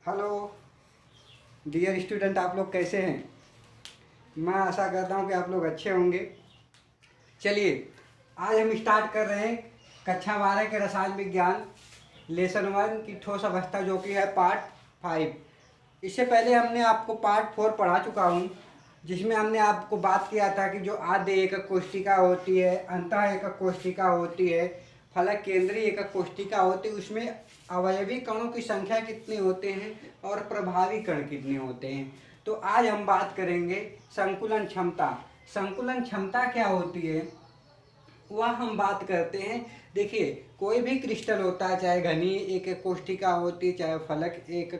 Hello dear student, आप लोग कैसे हैं। मैं आशा करता हूं कि आप लोग अच्छे होंगे। चलिए आज हम स्टार्ट कर रहे हैं कक्षा 12 के रसायन विज्ञान लेसन 1 की ठोस अवस्था, जो कि है पार्ट 5। इससे पहले हमने आपको पार्ट 4 पढ़ा चुका हूं, जिसमें हमने आपको बात किया था कि जो आद्य एकक कोशिका होती है, अंतः एकक कोशिका होती है, फलक केंद्रीय एकक कोशिका होती है, उसमें अवयवी कणों की संख्या कितने होते हैं और प्रभावी कण कितने होते हैं। तो आज हम बात करेंगे संकुलन क्षमता। संकुलन क्षमता क्या होती है वह हम बात करते हैं। देखिए, कोई भी क्रिस्टल होता है, चाहे घनी एक कोशिका होती है, चाहे फलक एक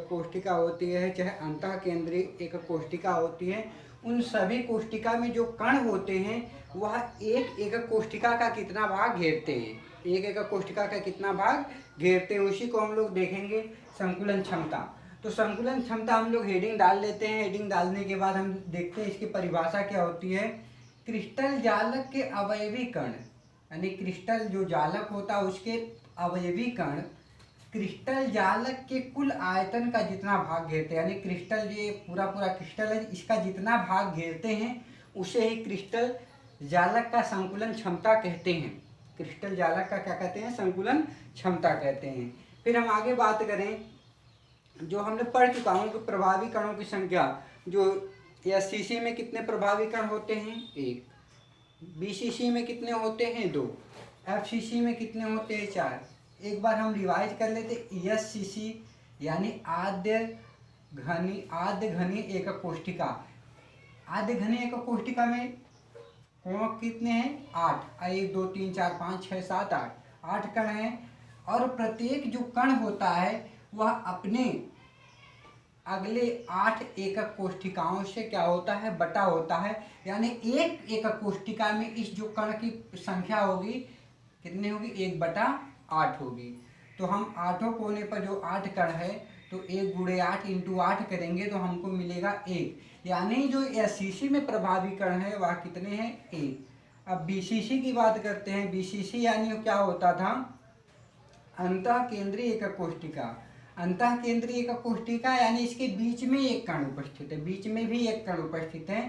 कोशिका होती है, चाहे अंतः केंद्रीय एक कोशिका होती है, उन सभी कोशिका में जो कण होते हैं वह एक एकक कोशिका का कितना भाग घेरते हैं, एक एकक कोशिका का कितना भाग घेरते हैं, उसी को हम लोग देखेंगे संकुलन क्षमता। तो संकुलन क्षमता हम लोग हेडिंग डाल लेते हैं। हेडिंग डालने के बाद हम देखते हैं इसकी परिभाषा क्या होती है। क्रिस्टल जालक के अवयवी कण, यानी क्रिस्टल जो जालक होता है उसके अवयवी कण क्रिस्टल जालक के कुल आयतन का जितना भाग घेरते हैं, यानी क्रिस्टल ये पूरा क्रिस्टल है, इसका जितना भाग घेरते हैं उसे ही क्रिस्टल जालक का संकुलन क्षमता कहते हैं। क्रिस्टल जालक का क्या कहते हैं? संकुलन क्षमता कहते हैं। फिर हम आगे बात करें, जो हमने पढ़ चुका हूँ कि प्रभावी कणों की संख्या, जो एससीसी में कितने प्रभावी कण होते हैं? 1। बीसीसी में कितने होते हैं? 2। एफसीसी में कितने होते हैं? 4। एक बार हम रिवाइज कर लेते। एससीसी यानी आद्य घनी एकक कोशिका। आद्य घनी एकक कोशिका में कोण कितने हैं? 8। 1 2 3 4 5 6 7 8 कण हैं, और प्रत्येक जो कण होता है वह अपने अगले 8 एकक कोशिकाओं से क्या होता है? बटा होता है। यानी एक एकक कोशिका में इस जो कण की संख्या होगी कितनी होगी? 1/8 होगी। तो हम आठों कोने पर जो 8 कण है, तो 1 × 8 × 8 करेंगे तो हमको मिलेगा 1। यानी जो एससीसी में प्रभावी कण है वह कितने हैं? 1। अब बीसीसी की बात करते हैं। बीसीसी यानी क्या होता था? अंतः केंद्रीय एकक कोशिका। अंतः केंद्रीय एकक कोशिका यानी इसके बीच में एक कण उपस्थित है, बीच में भी एक कण उपस्थित है।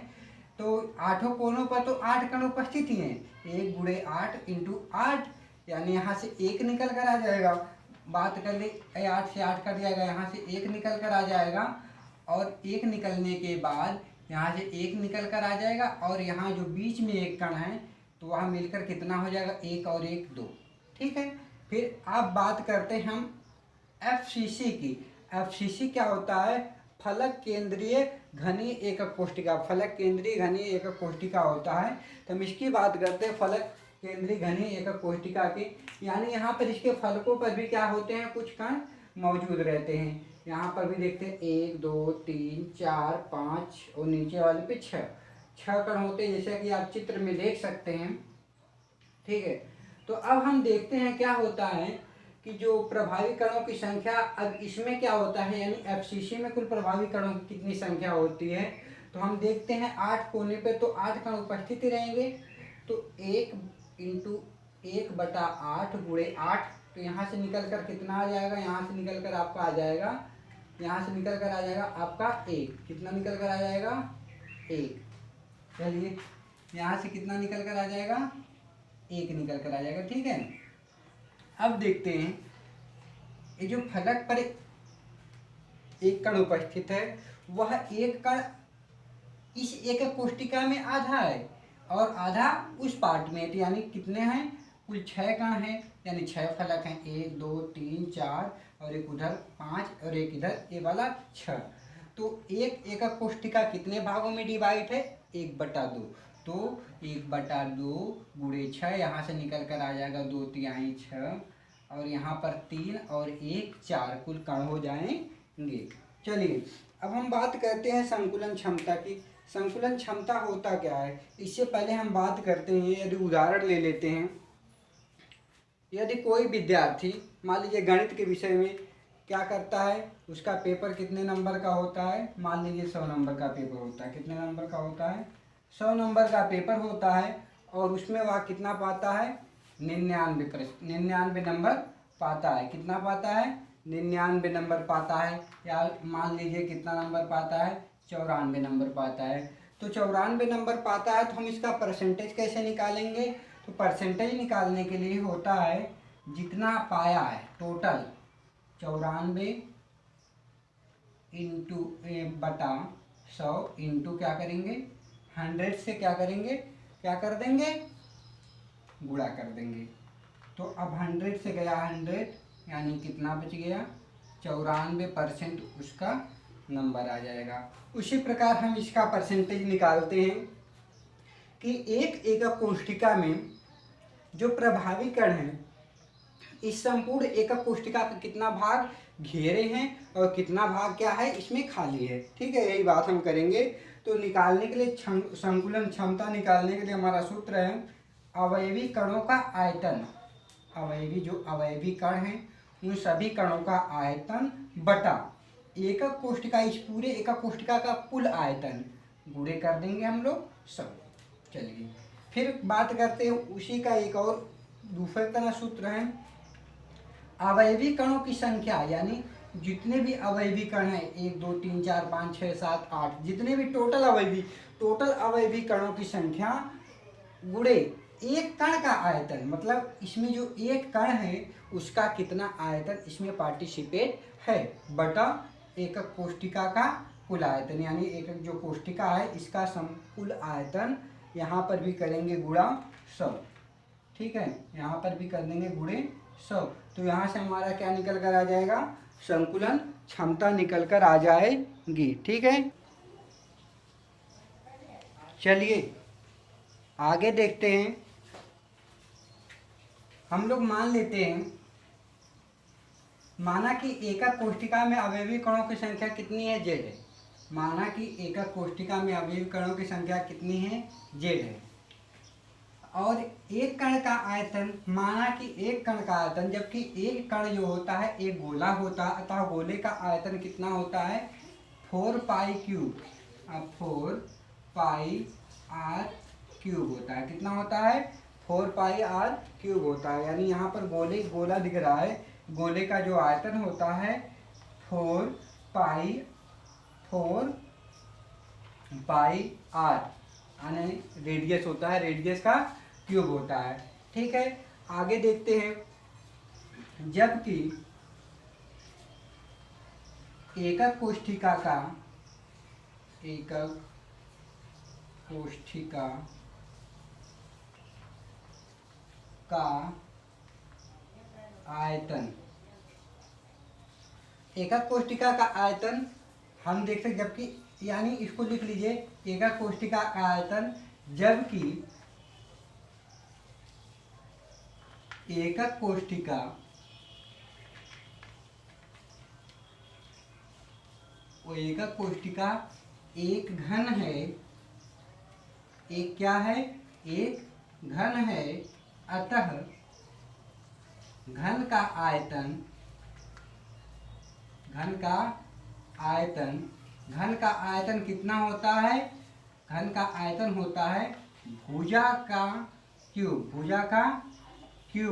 तो आठों कोनों पर तो 8 कण उपस्थित ही हैं। 1 × 8 × 8, यानी यहाँ से 1 निकल कर आ जाएगा। बात कर ले, 8 से 8 कर दिया गया, यहाँ से 1 निकल कर आ जाएगा, और 1 निकलने के बाद यहाँ से 1 निकल कर आ जाएगा, और यहाँ जो बीच में एक कण है तो वह मिलकर कितना हो जाएगा? 1 और 1 2। ठीक है। फिर आप बात करते हैं हम एफसीसी की। एफसीसी क्या होता है? फलक केंद्रीय घनी एकक कोशिका। फलक केंद्रीय घनी एकक कोशिका होता है। तो हम इसकी बात करते हैं, फलक केंद्रीय घनी एकक कोशिका की। यानी यहाँ पर इसके फलकों पर भी क्या होते हैं? कुछ कण मौजूद रहते हैं। यहाँ पर भी देखते हैं 1 2 3 4 5 और नीचे वाले पे 6 कण होते हैं, जैसे कि आप चित्र में देख सकते हैं। ठीक है। तो अब हम देखते हैं क्या होता है कि जो प्रभावी कणों की संख्या, अब इसमें क्या होता है, यानी एफसीसी में कुल प्रभावी कणों की कितनी संख्या होती है। तो हम देखते हैं 8 कोने पे तो 8 कण उपस्थित ही रहेंगे। तो 1 × 1/8 × 8, तो यहाँ से निकल कर कितना आ जाएगा? यहाँ से निकल कर आपका आ जाएगा, यहाँ से निकल कर आ जाएगा आपका 1। कितना निकल कर आ जाएगा? 1। चलिए, यहाँ से कितना निकल कर आ जाएगा? 1 निकल कर आ जाएगा। ठीक है। अब देखते हैं, ये जो फलक पर एक कण उपस्थित है, वह एक कण इस एकक कोशिका में आधा है और आधा उस पार्ट में है। तो यानी कितने हैं? कुल 6 कण हैं, यानी 6 फलक हैं। 1 2 3 4 और एक उधर 5 और एक इधर, ये वाला 6। तो एक एकक कोशिका कितने भागों में डिवाइड है? 1/2। तो 1/2 × 6, यहाँ से निकल कर आ जाएगा 2 तिहाई 6, और यहाँ पर 3 और 1 4 कुल कण हो जाएंगे। चलिए अब हम बात करते हैं संकुलन क्षमता की। संकुलन क्षमता होता क्या है? इससे पहले हम बात करते हैं, यदि उदाहरण ले लेते हैं। यदि कोई विद्यार्थी मान लीजिए गणित के विषय में क्या करता है, उसका पेपर कितने नंबर का होता है? मान लीजिए 100 नंबर का पेपर होता है। कितने नंबर का होता है? 100 नंबर का पेपर होता है, और उसमें वह कितना पाता है? 99 नंबर पाता है। कितना पाता है? 99 नंबर पाता है, या मान लीजिए कितना नंबर पाता है? 94 नंबर पाता है। तो 94 नंबर पाता है तो हम इसका परसेंटेज कैसे निकालेंगे? तो परसेंटेज निकालने के लिए होता है जितना पाया है टोटल 94 इंटू बटा 100 इंटू क्या करेंगे? 100 से क्या करेंगे? क्या कर देंगे? गुणा कर देंगे। तो अब 100 से गया 100, यानी कितना बच गया? 94% उसका नंबर आ जाएगा। उसी प्रकार हम इसका परसेंटेज निकालते हैं कि एक एकक कोष्ठिका में जो प्रभावी कण है इस संपूर्ण एकक कोष्ठिका का कितना भाग घेरे हैं और कितना भाग क्या है इसमें खाली है। ठीक है, यही बात हम करेंगे। तो निकालने के लिए संकुलन क्षमता निकालने के लिए हमारा सूत्र है अवयवी कणों का आयतन। अवयवी जो अवयवी कण हैं उन सभी कणों का आयतन बटा एकक कोष्ठिका, इस पूरे एकक कोष्ठिका का कुल आयतन, गुणे कर देंगे हम लोग सब। चलिए फिर बात करते हैं उसी का एक और दूसरा तरह सूत्र है अवयवी कणों की संख्या, यानी जितने भी अवयवी कण हैं 1 2 3 4 5 6 7 8 जितने भी टोटल अवयवी कणों की संख्या गुणे एक कण का आयतन, मतलब इसमें जो एक कण है उसका कितना आयतन इसमें पार्टिसिपेट है, बटा एकक कोष्ठिका का कुल आयतन, यानी एकक जो कोष्ठिका है इसका कुल आयतन। यहाँ पर भी करेंगे गुणा 100। ठीक है, यहाँ पर भी कर देंगे गुणे 100। तो यहाँ से हमारा क्या निकल कर आ जाएगा? संकुलन क्षमता निकल कर आ जाएगी। ठीक है, चलिए आगे देखते हैं। हम लोग मान लेते हैं, माना कि एकक कोष्ठिका में अवयवी कणों की संख्या कितनी है? Z है। माना कि एकक कोष्ठिका में अवयवी कणों की संख्या कितनी है? Z है। और एक कण का आयतन, माना कि एक कण का आयतन, जबकि एक कण जो होता है एक गोला होता है, अतः गोले का आयतन कितना होता है? 4 पाई क्यूब। अब 4 पाई r क्यूब होता है। कितना होता है? 4 पाई r क्यूब होता है। यानी यहाँ पर गोला दिख रहा है, गोले का जो आयतन होता है 4 पाई r, यानी रेडियस होता है, रेडियस का क्यूब होता है। ठीक है, आगे देखते हैं। जबकि एकक कोष्ठिका का आयतन, एकक कोष्ठिका का आयतन हम देख सकते, जबकि यानी इसको लिख लीजिए एकक कोष्ठिका का आयतन, जबकि एकक कोष्ठिका एक घन है, एक क्या है? एक घन है, अतः घन का आयतन कितना होता है? घन का आयतन होता है भुजा का क्यूब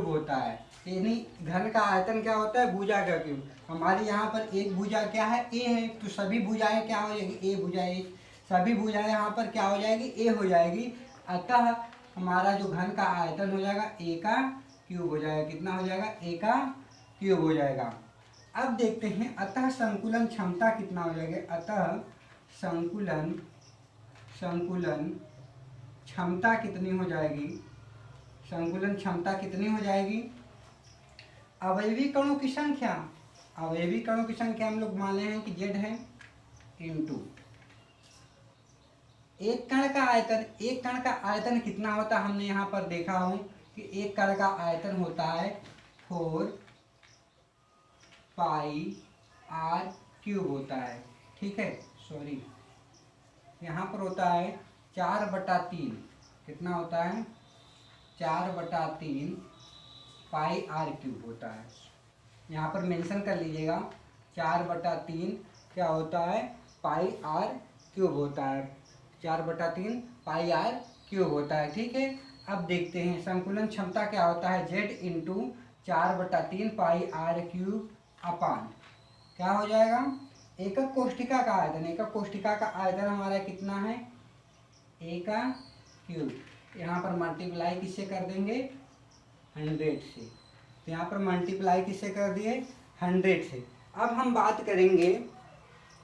होता है। यानी घन का आयतन क्या होता है? भुजा का क्यूब। हमारी यहाँ पर एक भुजा क्या है? ए है, तो सभी भुजाएं क्या हो जाएगी? ए भुजा ए, सभी भुजाएं यहाँ पर क्या हो जाएगी? ए हो जाएगी। अतः हमारा जो घन का आयतन हो जाएगा ए का क्यूब हो जाएगा। कितना हो जाएगा? ए का क्यूब हो जाएगा। अब देखते हैं अतः संकुलन क्षमता कितना हो जाएगा? अतः संकुलन क्षमता कितनी हो जाएगी? संकुलन क्षमता कितनी हो जाएगी? अवयवी कणों की संख्या हम लोग माने हैं कि Z है, इंटू एक कण का आयतन कितना होता है? हमने यहाँ पर देखा हूँ कि एक कण का आयतन होता है 4 पाई r क्यूब होता है। ठीक है, सॉरी, यहाँ पर होता है 4/3। कितना होता है? 4/3 पाई r क्यूब होता है। यहाँ पर मेंशन कर लीजिएगा 4/3 क्या होता है? पाई r क्यूब होता है। 4/3 पाई r क्यूब होता है। ठीक है, अब देखते हैं संकुलन क्षमता क्या होता है? Z into 4/3 pi r cube upon क्या हो जाएगा, एकक कोष्ठिका का आयतन। एकक कोष्ठिका का आयतन हमारा कितना है, ए का क्यूब। यहाँ पर मल्टीप्लाई किससे कर देंगे, 100 से। तो यहाँ पर मल्टीप्लाई किससे कर दिए, 100 से। अब हम बात करेंगे,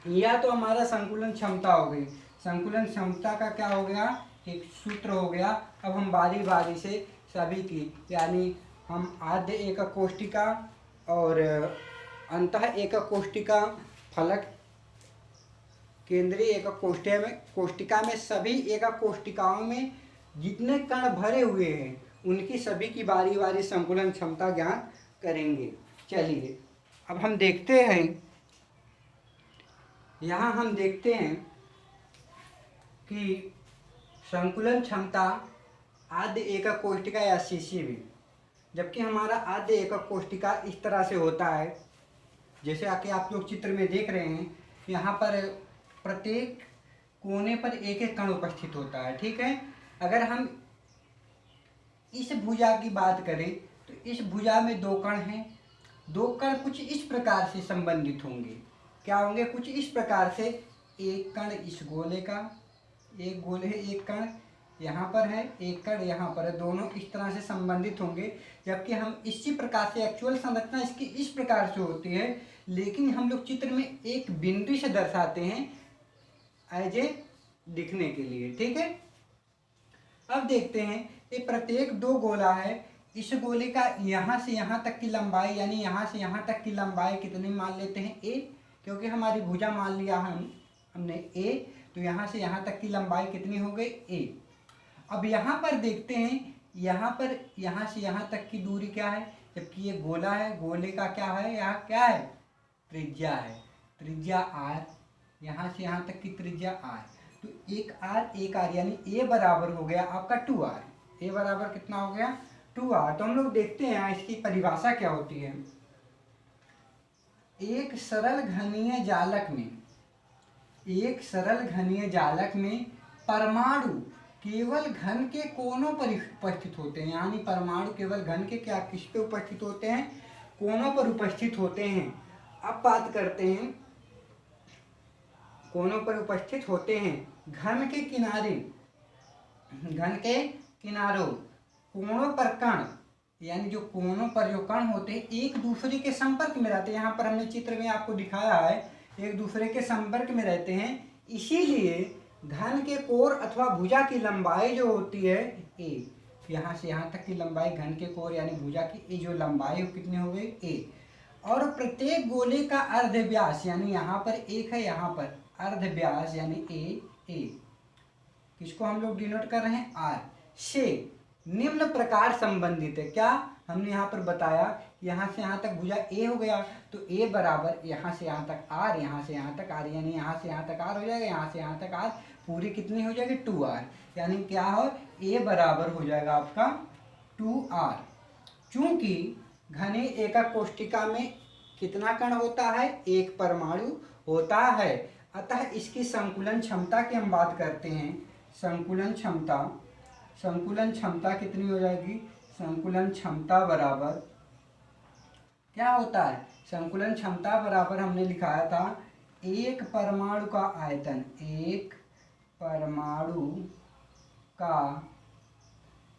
या तो हमारा संकुलन क्षमता हो गई। संकुलन क्षमता का क्या हो गया, एक सूत्र हो गया। अब हम बारी बारी से सभी की, यानी हम आद्य एकक कोष्ठिका और अंतः एकक कोष्ठिका, फलक केंद्रीय एकक कोष्ठिका में सभी एकक कोष्ठिकाओं में जितने कण भरे हुए हैं उनकी सभी की बारी बारी संकुलन क्षमता ज्ञात करेंगे। चलिए अब हम देखते हैं, यहाँ हम देखते हैं कि संकुलन क्षमता आद्य एकक कोष्ठिका या सीसीबी, जबकि हमारा आद्य एकक कोष्ठिका इस तरह से होता है, जैसे आके आप लोग चित्र में देख रहे हैं। यहाँ पर प्रत्येक कोने पर एक एक कण उपस्थित होता है, ठीक है। अगर हम इस भुजा की बात करें तो इस भुजा में 2 कण हैं। 2 कण कुछ इस प्रकार से संबंधित होंगे, क्या होंगे, कुछ इस प्रकार से। एक कण इस गोले का, एक गोले है, एक कण यहाँ पर है, एक कण यहाँ पर है, दोनों इस तरह से संबंधित होंगे। जबकि हम इसी प्रकार से एक्चुअल संरचना इसकी इस प्रकार से होती है, लेकिन हम लोग चित्र में एक बिंदु से दर्शाते हैं एज ए दिखने के लिए, ठीक है। अब देखते हैं, ये प्रत्येक 2 गोला है। इस गोले का यहाँ से यहाँ तक की लंबाई, यानी यहाँ से यहाँ तक की लंबाई कितनी मान लेते हैं, ए, क्योंकि हमारी भुजा मान लिया हमने ए, तो यहाँ से यहाँ तक की लंबाई कितनी हो गई, ए। अब यहाँ पर देखते हैं, यहाँ पर यहाँ से यहाँ तक की दूरी क्या है, जबकि ये गोला है, गोले का क्या है, यहाँ क्या है, त्रिज्या है, त्रिज्या आर। यहाँ से यहाँ तक की त्रिज्या आर, तो एक आर यानी ए बराबर हो गया आपका 2r। ए बराबर कितना हो गया, 2r। तो हम लोग देखते हैं इसकी परिभाषा क्या होती है। एक सरल घनीय जालक में परमाणु केवल घन के कोनों पर उपस्थित होते हैं, यानी परमाणु केवल घन के क्या किस पे उपस्थित होते हैं, कोनों पर उपस्थित होते हैं। अब बात करते हैं, कोनों पर उपस्थित होते हैं, घन के किनारों, कोनों पर कण, यानी जो कोनों पर जो कण होते हैं एक दूसरे के संपर्क में रहते हैं। यहाँ पर हमने चित्र में आपको दिखाया है, एक दूसरे के संपर्क में रहते हैं, इसीलिए घन के कोर अथवा भुजा की लंबाई जो होती है ए, यहाँ से यहाँ तक की लंबाई घन के कोर यानी भुजा की ए जो लंबाई है कितनी हो गई, ए। और प्रत्येक गोले का अर्ध व्यास, यानी यहाँ पर एक है, यहाँ पर अर्ध व्यास यानी ए, किसको हम लोग डिनोट कर रहे हैं, आर, से निम्न प्रकार संबंधित है। क्या हमने यहाँ पर बताया, यहाँ से यहाँ तक भुजा ए हो गया, तो ए बराबर यहाँ से यहाँ तक आर, यहाँ से यहाँ तक आर, यानी यहाँ से यहाँ तक आर हो जाएगा, यहाँ से यहाँ तक आर, पूरी कितनी हो जाएगी, 2r। यानी क्या हो, ए बराबर हो जाएगा आपका 2r। चूंकि घनी एकक कोष्ठिका में कितना कण होता है, एक परमाणु होता है, अतः इसकी संकुलन क्षमता की हम बात करते हैं। संकुलन क्षमता कितनी हो जाएगी, संकुलन क्षमता बराबर क्या होता है, संकुलन क्षमता बराबर हमने लिखाया था एक परमाणु का आयतन, एक परमाणु का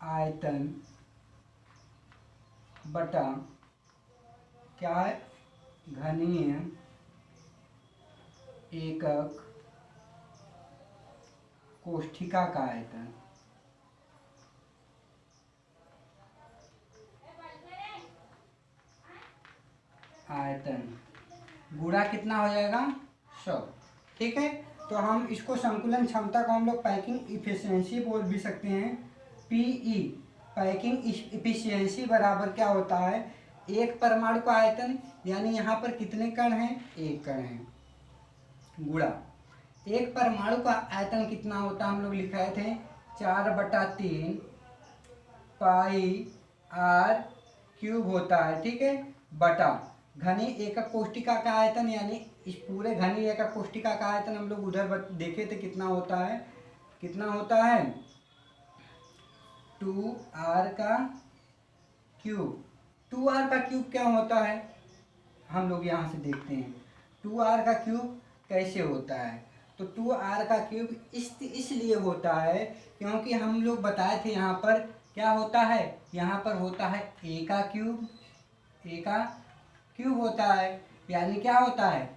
आयतन बटा क्या है, घनीय एकक कोष्ठिका का आयतन। गुणा कितना हो जाएगा, 100, ठीक है। तो हम इसको संकुलन क्षमता को हम लोग पैकिंग इफिशियंसी बोल भी सकते हैं, पीई। पैकिंग इफिशियंसी बराबर क्या होता है, एक परमाणु का आयतन, यानी यहाँ पर कितने कण हैं, एक कण है, गुणा एक परमाणु का आयतन कितना होता है, हम लोग लिखाए थे 4/3 पाई आर क्यूब होता है, ठीक है, बटा घनी एकक कोष्ठिका का आयतन, यानी इस पूरे घनी एकक कोष्ठिका का आयतन हम लोग उधर देखे थे कितना होता है, 2r का क्यूब। 2r का क्यूब क्या होता है, हम लोग यहाँ से देखते हैं 2r का क्यूब कैसे होता है। तो 2r का क्यूब इसलिए होता है क्योंकि हम लोग बताए थे यहाँ पर क्या होता है, यहाँ पर होता है a का क्यूब होता है, यानी क्या होता है,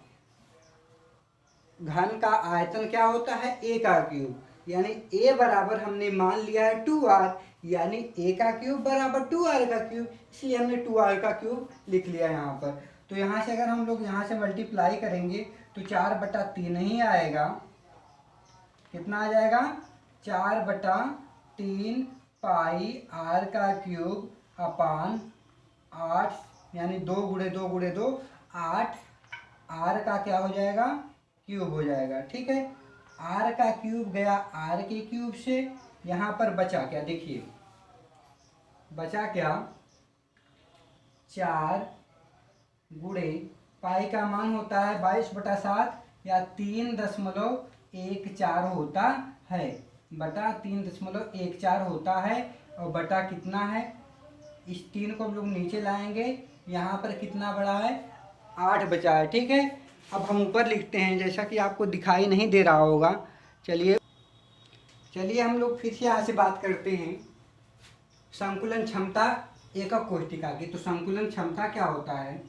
घन का आयतन क्या होता है, a का क्यूब, यानी a बराबर हमने मान लिया है 2r, यानी a का क्यूब बराबर 2r का क्यूब, इसलिए हमने 2r का क्यूब लिख लिया यहाँ पर। तो यहाँ से अगर हम लोग यहाँ से मल्टीप्लाई करेंगे तो 4/3 ही आएगा, कितना आ जाएगा, 4/3 पाई r का क्यूब अपान 8, यानी 2 गुणे 2 गुणे 2 8, r का क्या हो जाएगा, क्यूब हो जाएगा। ठीक है, r का क्यूब गया r के क्यूब से, यहाँ पर बचा क्या, देखिए बचा क्या, 4 गुणे पाई का मान होता है 22/7 या 3.14 होता है, बटा 3.14 होता है, और बटा कितना है, इस 3 को हम लोग नीचे लाएंगे, यहाँ पर कितना बड़ा है, 8 बचा है। ठीक है, अब हम ऊपर लिखते हैं, जैसा कि आपको दिखाई नहीं दे रहा होगा। चलिए हम लोग फिर से यहाँ से बात करते हैं संकुलन क्षमता एकक कोष्ठिका की। तो संकुलन क्षमता क्या होता है,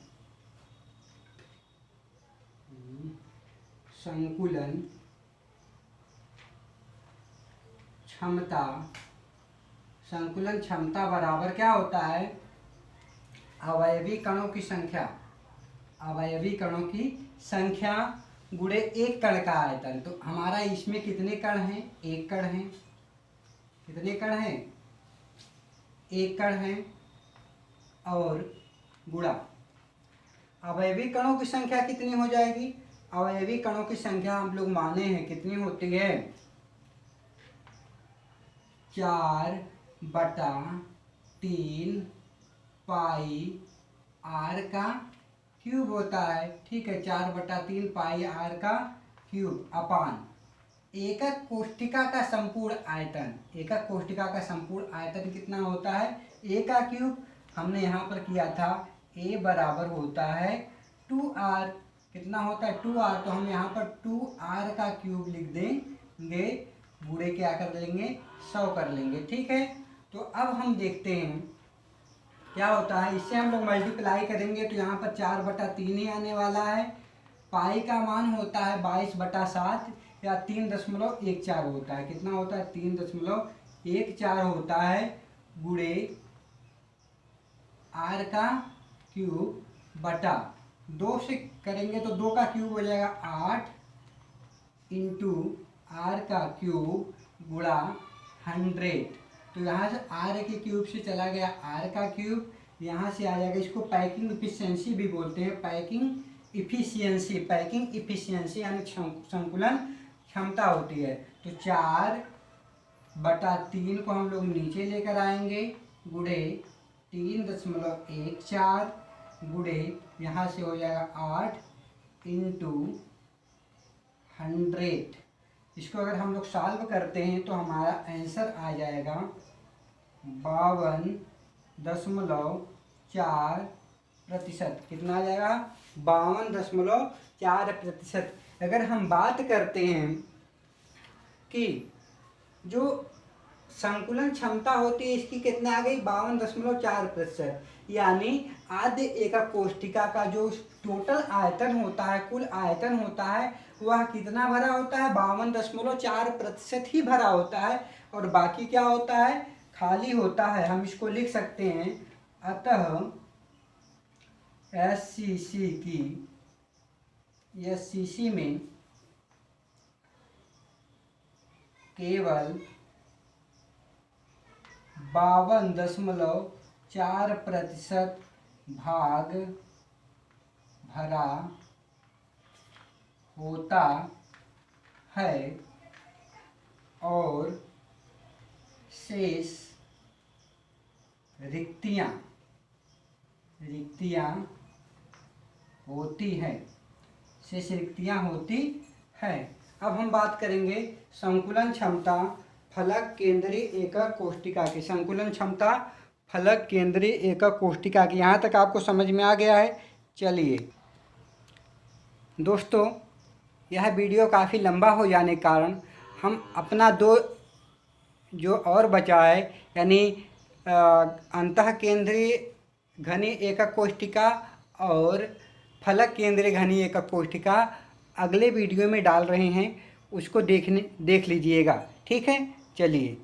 संकुलन क्षमता बराबर क्या होता है, अवयवी कणों की संख्या गुणे एक कण का आयतन। तो हमारा इसमें कितने कण हैं, एक कण हैं, कितने कण हैं, एक कण हैं, और गुणा अवयवी कणों की संख्या कितनी हो जाएगी, अवयवी कणों की संख्या हम लोग माने हैं कितनी होती है, 4/3 पाई r का क्यूब होता है। ठीक है, 4/3 पाई r का क्यूब अपान एकक कोष्ठिका का संपूर्ण आयतन। एकक कोष्ठिका का संपूर्ण आयतन कितना होता है, a का क्यूब हमने यहाँ पर किया था, a बराबर होता है 2r, कितना होता है 2r, तो हम यहाँ पर 2r का क्यूब लिख देंगे, गुणे क्या कर लेंगे, 100 कर लेंगे। ठीक है, तो अब हम देखते हैं क्या होता है, इससे हम लोग मल्टीप्लाई करेंगे तो यहाँ पर 4/3 ही आने वाला है, पाई का मान होता है 22/7 या 3.14 होता है, कितना होता है 3.14 होता है, गुणे r का क्यूब बटा 2 से करेंगे तो 2 का क्यूब हो जाएगा 8 इंटू r का क्यूब गुणा 100। तो यहाँ से r के क्यूब से चला गया r का क्यूब, यहाँ से आ जाएगा, इसको पैकिंग इफिशियंसी भी बोलते हैं, पैकिंग इफिशियंसी यानी संकुलन क्षमता होती है। तो 4/3 को हम लोग नीचे लेकर आएंगे, गुणे 3.14 गुणे यहाँ से हो जाएगा 8 इंटू 100। इसको अगर हम लोग सॉल्व करते हैं तो हमारा आंसर आ जाएगा 52.4%। कितना आ जाएगा, 52.4%। अगर हम बात करते हैं कि जो संकुलन क्षमता होती है इसकी कितना आ गई, 52.4%, यानी आद्य एकक कोष्ठिका का जो टोटल आयतन होता है, कुल आयतन होता है, वह कितना भरा होता है, 52.4% ही भरा होता है, और बाकी क्या होता है, खाली होता है। हम इसको लिख सकते हैं, अतः एससीसी में केवल 52.4% भाग भरा होता है और शेष रिक्तियां होती हैं, शेष रिक्तियां होती हैं। अब हम बात करेंगे संकुलन क्षमता फलक केंद्रीय एकक कोष्ठिका की। संकुलन क्षमता फलक केंद्रीय एकक कोष्ठिका की। यहाँ तक आपको समझ में आ गया है। चलिए दोस्तों, यह वीडियो काफ़ी लंबा हो जाने के कारण हम अपना दो जो और बचा है, यानी अंतः केंद्रीय घनीय एकक कोष्ठिका और फलक केंद्रीय घनीय एकक कोष्ठिका अगले वीडियो में डाल रहे हैं, उसको देख लीजिएगा। ठीक है, चलिए।